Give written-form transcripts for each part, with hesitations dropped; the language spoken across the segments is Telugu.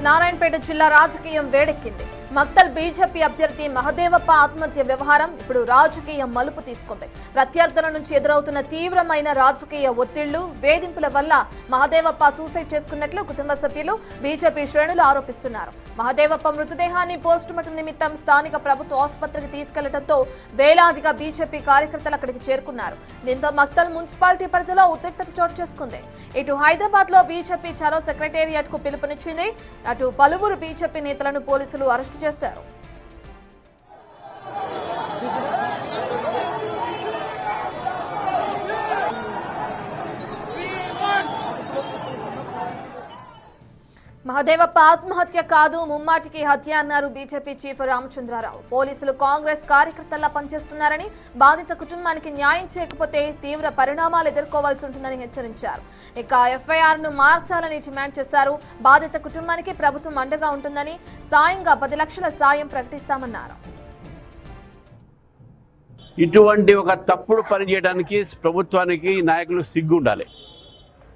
నారాయణపేట జిల్లా రాజకీయం వేడెక్కింది. మక్తల్ బీజేపీ అభ్యర్థి మహదేవప్ప ఆత్మహత్య వ్యవహారం ఇప్పుడు రాజకీయ మలుపు తీసుకుంది. ప్రత్యర్థుల నుంచి ఎదురవుతున్న తీవ్రమైన రాజకీయ ఒత్తిళ్లు, వేధింపుల వల్ల మహదేవప్ప సూసైడ్ చేసుకున్నట్లు కుటుంబ సభ్యులు, బీజేపీ శ్రేణులు ఆరోపిస్తున్నారు. మహదేవప్ప మృతదేహాన్ని పోస్టుమార్టం నిమిత్తం స్థానిక ప్రభుత్వ ఆసుపత్రికి తీసుకెళ్లడంతో వేలాదిగా బీజేపీ కార్యకర్తలు అక్కడికి చేరుకున్నారు. దీంతో మక్తల్ మున్సిపాలిటీ పరిధిలో ఉద్రిక్తత చోటు చేసుకుంది. ఇటు హైదరాబాద్ లో బీజేపీ చలో సెక్రటేరియట్ కు పిలుపునిచ్చింది. అటు పలువురు బీజేపీ నేతలను పోలీసులు అరెస్టు చేస్తారు. మహదేవప్ప ఆత్మహత్య కాదు, ముమ్మాటికి హత్య అన్నారు బీజేపీ చీఫ్ రామచంద్రరావు. పోలీసులు కాంగ్రెస్ కార్యకర్తల్లా పనిచేస్తున్నారని, బాధిత కుటుంబానికి న్యాయం చేయకపోతే తీవ్ర పరిణామాలు ఎదుర్కోవాల్సి ఉంటుందని హెచ్చరించారు. ఇక ఎఫ్ఐఆర్ ను మార్చాలని డిమాండ్ చేశారు. బాధిత కుటుంబానికి ప్రభుత్వం అండగా ఉంటుందని, సాయంగా 10 లక్షల సాయం ప్రకటిస్తామన్నారు. ఇటువంటి ఒక తప్పుడు పని చేయడానికి ప్రభుత్వానికి నాయకులు సిగ్గు ఉండాలి.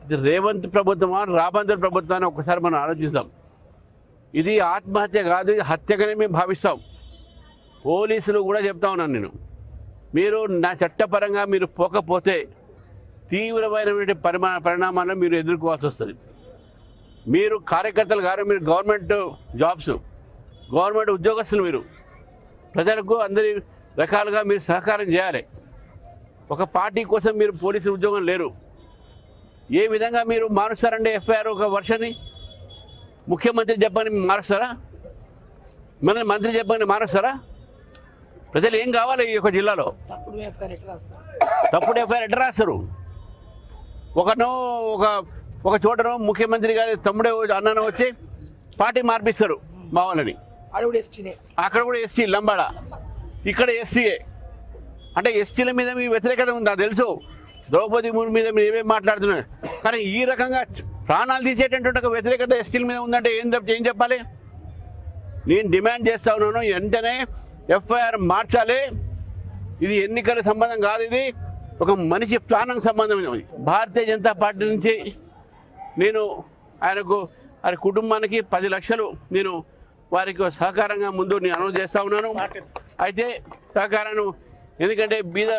ఇది రేవంత్ ప్రభుత్వమా, రాబందర్ ప్రభుత్వాన్ని ఒకసారి మనం ఆలోచిస్తాం. ఇది ఆత్మహత్య కాదు, ఇది హత్యగానే మేము భావిస్తాం. పోలీసులు కూడా చెప్తా ఉన్నాను నేను, మీరు నా చట్టపరంగా మీరు పోకపోతే తీవ్రమైనటువంటి పరిణామాలను మీరు ఎదుర్కోవాల్సి వస్తుంది. మీరు కార్యకర్తలు గారు, మీరు గవర్నమెంట్ జాబ్స్, గవర్నమెంట్ ఉద్యోగస్తులు, మీరు ప్రజలకు అందరి రకాలుగా మీరు సహకారం చేయాలి. ఒక పార్టీ కోసం మీరు పోలీసు ఉద్యోగం లేరు. ఏ విధంగా మీరు మారుస్తారంటే ఎఫ్ఐఆర్ ఒక వర్షాన్ని ముఖ్యమంత్రి చెప్పని మారుస్తారా? మన మంత్రి చెప్పని మారుస్తారా? ప్రజలు ఏం కావాలి? ఈ యొక్క జిల్లాలో తప్పుడు ఎఫ్ఐఆర్ ఎట్లా రాస్తారు? ఒక చోటనో ముఖ్యమంత్రి గారి తమ్ముడే అన్ననో వచ్చి పార్టీ మార్పిస్తారు మా వాళ్ళని. అక్కడ కూడా ఎస్టీ లంబాడ, ఇక్కడ ఎస్టీఏ. అంటే ఎస్టీల మీద మీ వ్యతిరేకత ఉందా తెలుసు. ద్రౌపది ముర్ము మీద మీరు ఏమేమి మాట్లాడుతున్నారు, కానీ ఈ రకంగా ప్రాణాలు తీసేటటువంటి ఒక వ్యతిరేకత ఎస్టీల మీద ఉందంటే ఏం చెప్పాలి? నేను డిమాండ్ చేస్తా ఉన్నాను, వెంటనే ఎఫ్ఐఆర్ మార్చాలి. ఇది ఎన్నికల సంబంధం కాదు, ఇది ఒక మనిషి ప్రాణం సంబంధం. భారతీయ జనతా పార్టీ నుంచి నేను ఆయన కుటుంబానికి 10 లక్షలు నేను వారికి సహకారంగా ముందు నేను అనౌన్స్ చేస్తూ ఉన్నాను. అయితే సహకారాన్ని, ఎందుకంటే బీద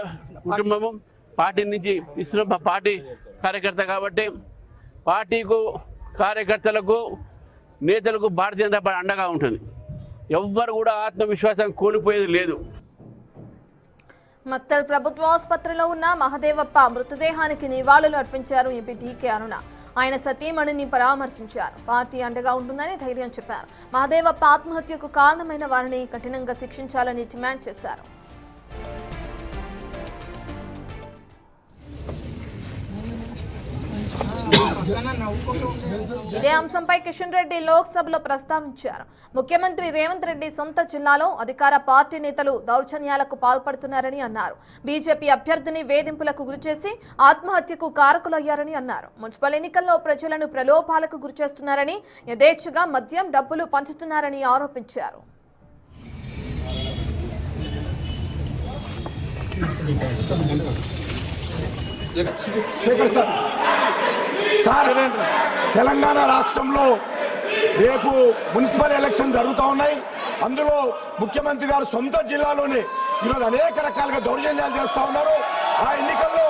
కుటుంబము పార్టీ నుంచి ఇస్తున్న పార్టీ కార్యకర్త కాబట్టి పార్టీకు, కార్యకర్తలకు, నేతలకు భారతీయ జనతా పార్టీ అండగా ఉంటుంది. ఎవ్వరు కూడా ఆత్మవిశ్వాసం కోల్పోయేది లేదు. మక్తల్ ప్రభుత్వ ఆసుపత్రిలో ఉన్న మహదేవప్ప మృతదేహానికి నివాళులు అర్పించారు ఎంపీ టీకే అరుణ. ఆయన సతీమణిని పరామర్శించారు. పార్టీ అండగా ఉంటుందని ధైర్యం చెప్పారు. మహదేవప్ప ఆత్మహత్యకు కారణమైన వారిని కఠినంగా శిక్షించాలని డిమాండ్ చేశారు. ఇదే అంశంపై కిషన్ రెడ్డి లోక్సభలో ప్రస్తావించారు. ముఖ్యమంత్రి రేవంత్ రెడ్డి సొంత జిల్లాలో అధికార పార్టీ నేతలు దౌర్జన్యాలకు పాల్పడుతున్నారని అన్నారు. బీజేపీ అభ్యర్థిని వేధింపులకు గురిచేసి ఆత్మహత్యకు కారకులయ్యారని అన్నారు. మున్సిపల్ ఎన్నికల్లో ప్రజలను ప్రలోభాలకు గురిచేస్తున్నారని, యథేచ్ఛగా మద్యం, డబ్బులు పంచుతున్నారని ఆరోపించారు. సార్, తెలంగాణ రాష్ట్రంలో రేపు మున్సిపల్ ఎలక్షన్ జరుగుతూ ఉన్నాయి. అందులో ముఖ్యమంత్రి గారు సొంత జిల్లాలోనే ఈరోజు అనేక రకాలుగా దౌర్జన్యాలు చేస్తూ ఉన్నారు. ఆ ఎన్నికల్లో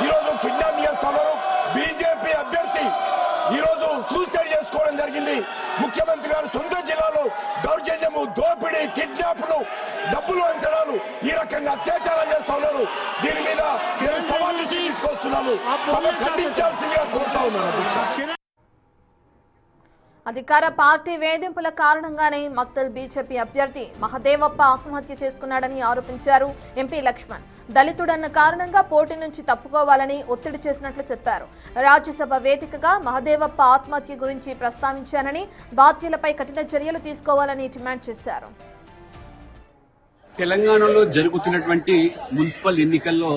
ఈరోజు కిడ్నాప్ చేస్తూ ఉన్నారు. బీజేపీ అభ్యర్థి ఈరోజు సూసైడ్ చేసుకోవడం జరిగింది. ముఖ్యమంత్రి గారు సొంత జిల్లాలో దౌర్జన్యము, దోపిడీ, కిడ్నాప్లు, డబ్బులు వంచడాలు, ఈ రకంగా అత్యాచారాలు చేస్తూ ఉన్నారు. దీని మీద సవాళ్ళు తీసుకొస్తున్నాను. సభ ఖండించాల్సిందిగా కోరుతా ఉన్నాను. అధికార పార్టీ వేధింపుల కారణంగానే మక్తల్ బీజేపీ అభ్యర్థి మహదేవప్ప ఆత్మహత్య చేసుకున్నాడని ఆరోపించారు ఎంపీ లక్ష్మణ్. దళితుడన్న కారణంగా పోటీ నుంచి తప్పుకోవాలని ఒత్తిడి చేసినట్లు చెప్పారు. రాజ్యసభ వేదికగా మహదేవప్ప ఆత్మహత్య గురించి ప్రస్తావించానని, బాధ్యులపై కఠిన చర్యలు తీసుకోవాలని డిమాండ్ చేశారు. తెలంగాణలో జరుగుతున్నటువంటి మున్సిపల్ ఎన్నికల్లో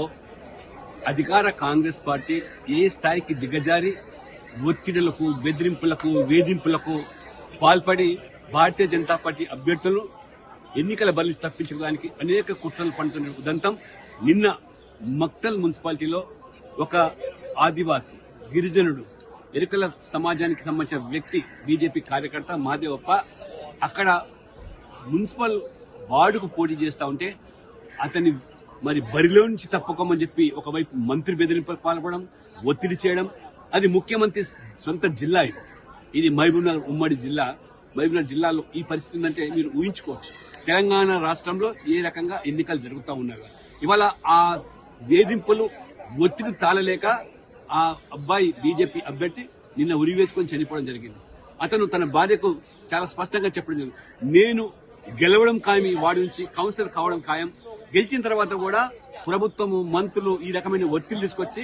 అధికార కాంగ్రెస్ పార్టీ ఏ స్థాయికి దిగజారి ఒత్తిడులకు, బెదిరింపులకు, వేధింపులకు పాల్పడి భారతీయ జనతా పార్టీ అభ్యర్థులు ఎన్నికల బలి తప్పించుకోవడానికి అనేక కుట్రలు పడుతున్న ఉదంతం నిన్న మక్తల్ మున్సిపాలిటీలో ఒక ఆదివాసీ గిరిజనుడు ఎరుకల సమాజానికి సంబంధించిన వ్యక్తి, బీజేపీ కార్యకర్త మహదేవప్ప అక్కడ మున్సిపల్ వార్డుకు పోటీ చేస్తా ఉంటే అతన్ని మరి బరిలో నుంచి తప్పుకోమని చెప్పి ఒకవైపు మంత్రి బెదిరింపులకు పాల్పడడం, ఒత్తిడి చేయడం. అది ముఖ్యమంత్రి సొంత జిల్లా. ఇది మహబూబ్నగర్ ఉమ్మడి జిల్లా. మహబూబ్నగర్ జిల్లాలో ఈ పరిస్థితి ఉందంటే మీరు ఊహించుకోవచ్చు. తెలంగాణ రాష్ట్రంలో ఏ రకంగా ఎన్నికలు జరుగుతూ ఉన్నాయి. ఇవాళ ఆ వేధింపులు, ఒత్తిడి తాళలేక ఆ అబ్బాయి బీజేపీ అభ్యర్థి నిన్న ఉరి వేసుకొని చనిపోవడం జరిగింది. అతను తన భార్యకు చాలా స్పష్టంగా చెప్పడం జరిగింది, నేను గెలవడం ఖాయం, ఈ వార్డు నుంచి కౌన్సిలర్ కావడం ఖాయం. గెలిచిన తర్వాత కూడా ప్రభుత్వము, మంత్రులు ఈ రకమైన ఒత్తిడి తీసుకొచ్చి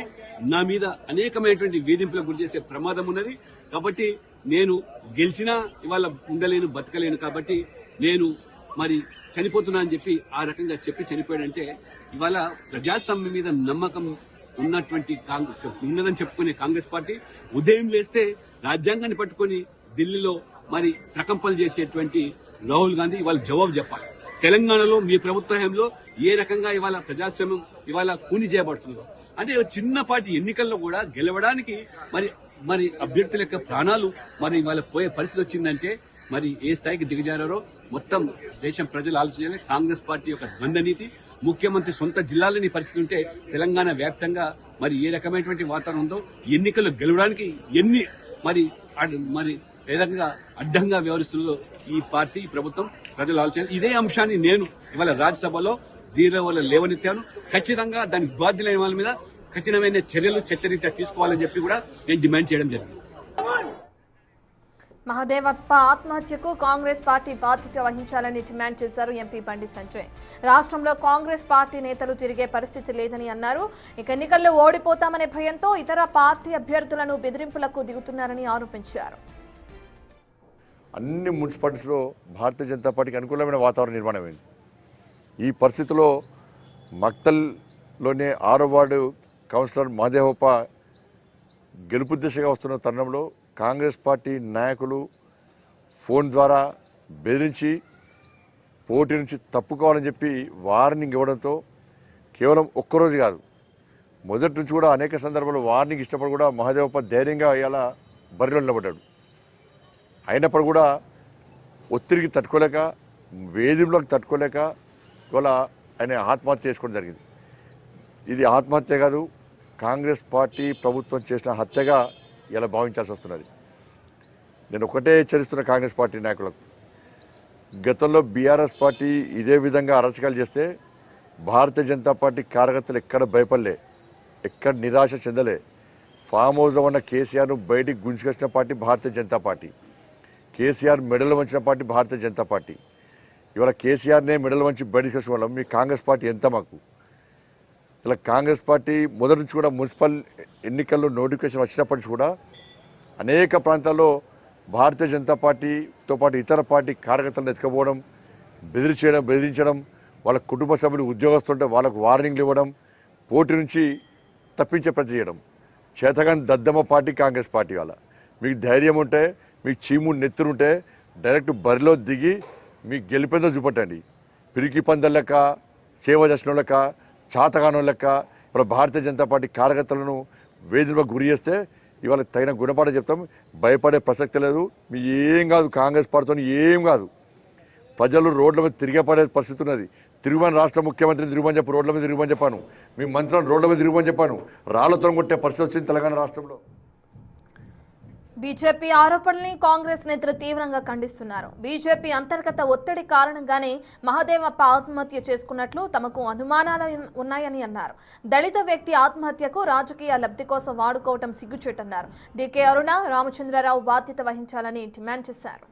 నా మీద అనేకమైనటువంటి వేధింపులకు గురి చేసే ప్రమాదం ఉన్నది. కాబట్టి నేను గెలిచినా ఇవాళ ఉండలేను, బతకలేను. కాబట్టి నేను మరి చనిపోతున్నా అని చెప్పి ఆ రకంగా చెప్పి చనిపోయాడంటే ఇవాళ ప్రజాస్వామ్యం మీద నమ్మకం ఉన్నటువంటి ఉన్నదని చెప్పుకునే కాంగ్రెస్ పార్టీ ఉదయం లేస్తే రాజ్యాంగాన్ని పట్టుకొని ఢిల్లీలో మరి ప్రకంపనలు చేసేటువంటి రాహుల్ గాంధీ ఇవాళ జవాబు చెప్పాలి. తెలంగాణలో మీ ప్రభుత్వంలో ఏ రకంగా ఇవాళ ప్రజాస్వామ్యం ఇవాళ కూని చేయబడుతుందో, అంటే చిన్నపాటి ఎన్నికల్లో కూడా గెలవడానికి మరి అభ్యర్థుల యొక్క ప్రాణాలు మరి ఇవాళ పోయే పరిస్థితి వచ్చిందంటే మరి ఏ స్థాయికి దిగజారో మొత్తం దేశం ప్రజలు ఆలోచించాలి. కాంగ్రెస్ పార్టీ యొక్క ద్వంద్వ నీతి, ముఖ్యమంత్రి సొంత జిల్లాలోని పరిస్థితి ఉంటే తెలంగాణ వ్యాప్తంగా మరి ఏ రకమైనటువంటి వాతావరణం ఉందో, ఎన్నికల్లో గెలవడానికి ఎన్ని మరి ఏ రకంగా అడ్డంగా వ్యవహరిస్తుందో ఈ పార్టీ, ఈ ప్రభుత్వం ప్రజలు ఆలోచించాలి. ఇదే అంశాన్ని నేను ఇవాళ రాజ్యసభలో 0 వల్ల లేవనెత్తాను. ఖచ్చితంగా దానికి బాధ్యులైన వాళ్ళ మీద కఠినమైన చర్యలు చట్టరీత్యా తీసుకోవాలని చెప్పి కూడా నేను డిమాండ్ చేయడం జరిగింది. మహదేవప్ప ఆత్మహత్యకు కాంగ్రెస్ పార్టీ బాధ్యత వహించాలని డిమాండ్ చేశారు ఎంపీ బండి సంజయ్. రాష్ట్రంలో కాంగ్రెస్ పార్టీ నేతలు తిరిగే పరిస్థితి లేదని అన్నారు. ఇక ఎన్నికల్లో ఓడిపోతామనే భయంతో ఇతర పార్టీ అభ్యర్థులను బెదిరింపులకు దిగుతున్నారని ఆరోపించారు. అన్ని మున్సిపాలిటీస్లో భారతీయ జనతా పార్టీకి అనుకూలమైన వాతావరణం నిర్మాణమైంది. ఈ పరిస్థితిలో మక్తల్లోనే 6వ వార్డు కౌన్సిలర్ మహదేవప్ప గెలుపు దిశగా వస్తున్న తరుణంలో కాంగ్రెస్ పార్టీ నాయకులు ఫోన్ ద్వారా బెదిరించి పోటీ నుంచి తప్పుకోవాలని చెప్పి వార్నింగ్ ఇవ్వడంతో కేవలం ఒక్కరోజు కాదు, మొదటి నుంచి కూడా అనేక సందర్భాల్లో వార్నింగ్ ఇష్టపడి కూడా మహదేవప్ప ధైర్యంగా ఇలా బరిలో నిలబడ్డాడు. అయినప్పుడు కూడా ఒత్తిడికి తట్టుకోలేక, వేధింపులకు తట్టుకోలేక ఇవాళ ఆయన ఆత్మహత్య చేసుకోవడం జరిగింది. ఇది ఆత్మహత్య కాదు, కాంగ్రెస్ పార్టీ ప్రభుత్వం చేసిన హత్యగా ఇలా భావించాల్సి వస్తున్నది. నేను ఒకటే హెచ్చరిస్తున్న కాంగ్రెస్ పార్టీ నాయకులకు, గతంలో బీఆర్ఎస్ పార్టీ ఇదే విధంగా అరాచకాలు చేస్తే భారతీయ జనతా పార్టీ కార్యకర్తలు ఎక్కడ భయపడలే, ఎక్కడ నిరాశ చెందలే. ఫామ్ హౌస్లో ఉన్న కేసీఆర్ను బయటికి గుంజుకొచ్చిన పార్టీ భారతీయ జనతా పార్టీ. కేసీఆర్ మెడలు వంచిన పార్టీ భారతీయ జనతా పార్టీ. ఇవాళ కేసీఆర్నే మెడలు వంచి బయటికి వచ్చిన వాళ్ళం మీ కాంగ్రెస్ పార్టీ ఎంత మాకు. ఇలా కాంగ్రెస్ పార్టీ మొదటి నుంచి కూడా మున్సిపల్ ఎన్నికల్లో నోటిఫికేషన్ వచ్చినప్పటి నుంచి కూడా అనేక ప్రాంతాల్లో భారతీయ జనతా పార్టీతో పాటు ఇతర పార్టీ కార్యకర్తలను ఎత్తుకపోవడం, బెదిరించడం, వాళ్ళ కుటుంబ సభ్యులు ఉద్యోగస్తుంటే వాళ్ళకు వార్నింగ్లు ఇవ్వడం, పోటీ నుంచి తప్పించే ప్రతి చేయడం. చేతగాని దద్దమ్మ పార్టీ కాంగ్రెస్ పార్టీ. వాళ్ళ మీకు ధైర్యం ఉంటే, మీకు చీము నెత్తురుంటే డైరెక్ట్ బరిలో దిగి మీకు గెలిపేదో చూపట్టండి. పిరికి పందల లెక్క, సేవ చేసిన లెక్క, చాతగానో లెక్క ఇప్పుడు భారతీయ జనతా పార్టీ కార్యకర్తలను వేధింపులకు గురి చేస్తే ఇవాళ తగిన గుణపాఠం చెప్తాం. భయపడే ప్రసక్తి లేదు. మీ ఏం కాదు, కాంగ్రెస్ పార్టీతో ఏం కాదు. ప్రజలు రోడ్ల మీద తిరిగిపడే పరిస్థితి ఉన్నది. తిరుగుమని రాష్ట్ర ముఖ్యమంత్రిని తిరుగుమని చెప్పి రోడ్ల మీద తిరుగుమని చెప్పాను. మీ మంత్రులను రోడ్ల మీద తిరుగుమని చెప్పాను. రాళ్లతో కొట్టే పరిస్థితి వచ్చింది తెలంగాణ రాష్ట్రంలో. బీజేపీ ఆరోపణల్ని కాంగ్రెస్ నేతలు తీవ్రంగా ఖండిస్తున్నారు. బీజేపీ అంతర్గత ఒత్తిడి కారణంగానే మహదేవప్ప ఆత్మహత్య చేసుకున్నట్లు తమకు అనుమానాలు ఉన్నాయని అన్నారు. దళిత వ్యక్తి ఆత్మహత్యకు రాజకీయ లబ్ధి కోసం వాడుకోవటం సిగ్గుచేటన్నారు. డీకే అరుణ, రామచంద్రరావు బాధ్యత వహించాలని డిమాండ్ చేశారు.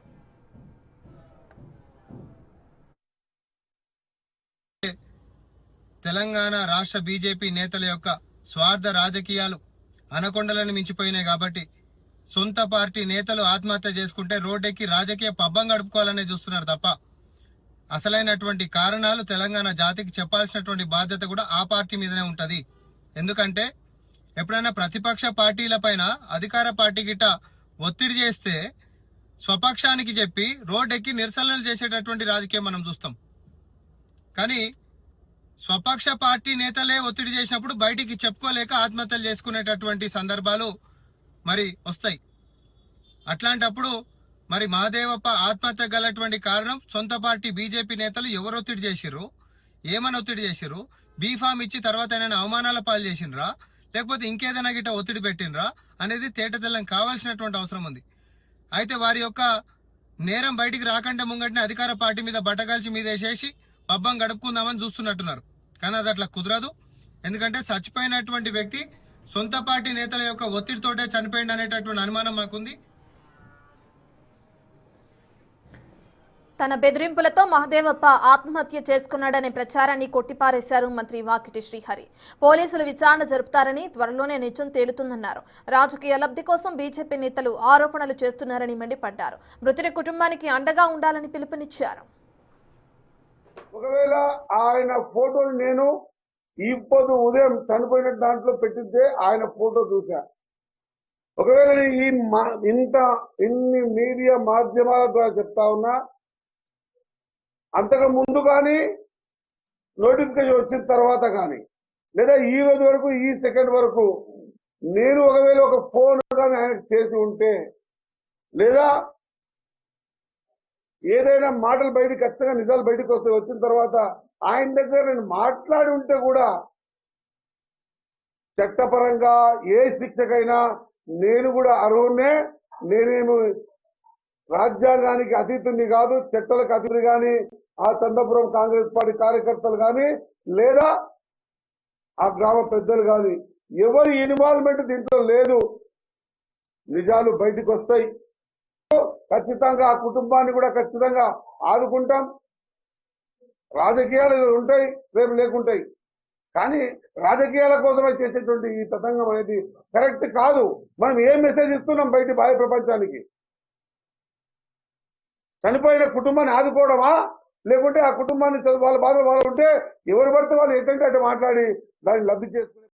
తెలంగాణ రాష్ట్ర బీజేపీ నేతల యొక్క స్వార్థ రాజకీయాలు అనకొండలను మించిపోయినాయి కాబట్టి సొంత పార్టీ నేతలు ఆత్మహత్య చేసుకుంటే రోడ్డెక్కి రాజకీయ పబ్బం గడుపుకోవాలనే చూస్తున్నారు తప్ప అసలైనటువంటి కారణాలు తెలంగాణ జాతికి చెప్పాల్సినటువంటి బాధ్యత కూడా ఆ పార్టీ మీదనే ఉంటది. ఎందుకంటే ఎప్పుడైనా ప్రతిపక్ష పార్టీల పైన అధికార పార్టీ గిట్ట ఒత్తిడి చేస్తే స్వపక్షానికి చెప్పి రోడ్డెక్కి నిరసనలు చేసేటటువంటి రాజకీయం మనం చూస్తాం. కానీ స్వపక్ష పార్టీ నేతలే ఒత్తిడి చేసినప్పుడు బయటికి చెప్పుకోలేక ఆత్మహత్యలు చేసుకునేటటువంటి సందర్భాలు మరి వస్తాయి. అట్లాంటప్పుడు మరి మహదేవప్ప ఆత్మహత్య గలటువంటి కారణం సొంత పార్టీ బీజేపీ నేతలు ఎవరు ఒత్తిడి చేసిర్రు, ఏమని ఒత్తిడి చేసిర్రు, బీఫామ్ ఇచ్చి తర్వాత ఆయన అవమానాల పాలు చేసిండ్రా, లేకపోతే ఇంకేదైనా గిట్ట ఒత్తిడి పెట్టినరా అనేది తేటతెల్లం కావాల్సినటువంటి అవసరం ఉంది. అయితే వారి యొక్క నేరం బయటికి రాకుండా ముంగటిని అధికార పార్టీ మీద బట్టగాల్చి మీద వేసేసి పబ్బం గడుపుకుందామని చూస్తున్నట్టున్నారు. కానీ అది అట్లా కుదరదు. ఎందుకంటే చచ్చిపోయినటువంటి వ్యక్తి సొంత పార్టీ నేతల యొక్క ఒత్తిడితోటే చనిపోయింది అనేటటువంటి అనుమానం మాకుంది. తన బెదిరింపులతో మహదేవప్ప ఆత్మహత్య చేసుకున్నాడనే ప్రచారాన్ని కొట్టిపారేశారు మంత్రి వాకిటి శ్రీహరి. పోలీసులు విచారణ జరుపుతారని, త్వరలోనే నిజం తేలుతుందన్నారు. రాజకీయ లబ్ధి కోసం బీజేపీ నేతలు ఆరోపణలు చేస్తున్నారని మండిపడ్డారు. మృతుడి కుటుంబానికి అండగా ఉండాలని పిలుపునిచ్చారు. ఒకవేళ ఆయన ఫోటోలు నేను ఇప్పుడు ఉదయం చనిపోయిన దాంట్లో పెట్టితే ఆయన ఫోటో చూసా. ఒకవేళ ఇన్ని మీడియా మాధ్యమాల ద్వారా చెప్తా ఉన్నా, అంతకు ముందు కానీ నోటిఫికేషన్ వచ్చిన తర్వాత కానీ లేదా ఈ రోజు వరకు ఈ సెకండ్ వరకు నేను ఒకవేళ ఒక ఫోన్ కానీ ఆయనకు చేసి ఉంటే లేదా ఏదైనా మాటలు బయటకు ఖచ్చితంగా నిజాలు బయటకు వస్తే వచ్చిన తర్వాత ఆయన దగ్గర నేను మాట్లాడి ఉంటే కూడా చట్టపరంగా ఏ శిక్షకైనా నేను కూడా అర్హున్నే. నేనేమి రాజ్యాంగానికి అతీతుని కాదు, చట్టాలకు అతీతుని కానీ, ఆ చంద్రపురం కాంగ్రెస్ పార్టీ కార్యకర్తలు కానీ లేదా ఆ గ్రామ పెద్దలు కానీ ఎవరి ఇన్వాల్వ్మెంట్ దీంట్లో లేదు. నిజాలు బయటకు వస్తాయి. ఖచ్చితంగా ఆ కుటుంబాన్ని కూడా ఖచ్చితంగా ఆదుకుంటాం. రాజకీయాలు ఉంటాయి, రేపు లేకుంటాయి. కానీ రాజకీయాల కోసమే చేసేటువంటి ఈ తతంగం అనేది కరెక్ట్ కాదు. మనం ఏం మెసేజ్ ఇస్తున్నాం బయట బాహ్య ప్రపంచానికి? చనిపోయిన కుటుంబాన్ని ఆదుకోవడమా, లేకుంటే ఆ కుటుంబాన్ని వాళ్ళ బాధలు వాళ్ళు ఉంటే ఎవరు పడితే వాళ్ళు ఎట్టంటే అటు మాట్లాడి దాన్ని లబ్ధి చేసుకునే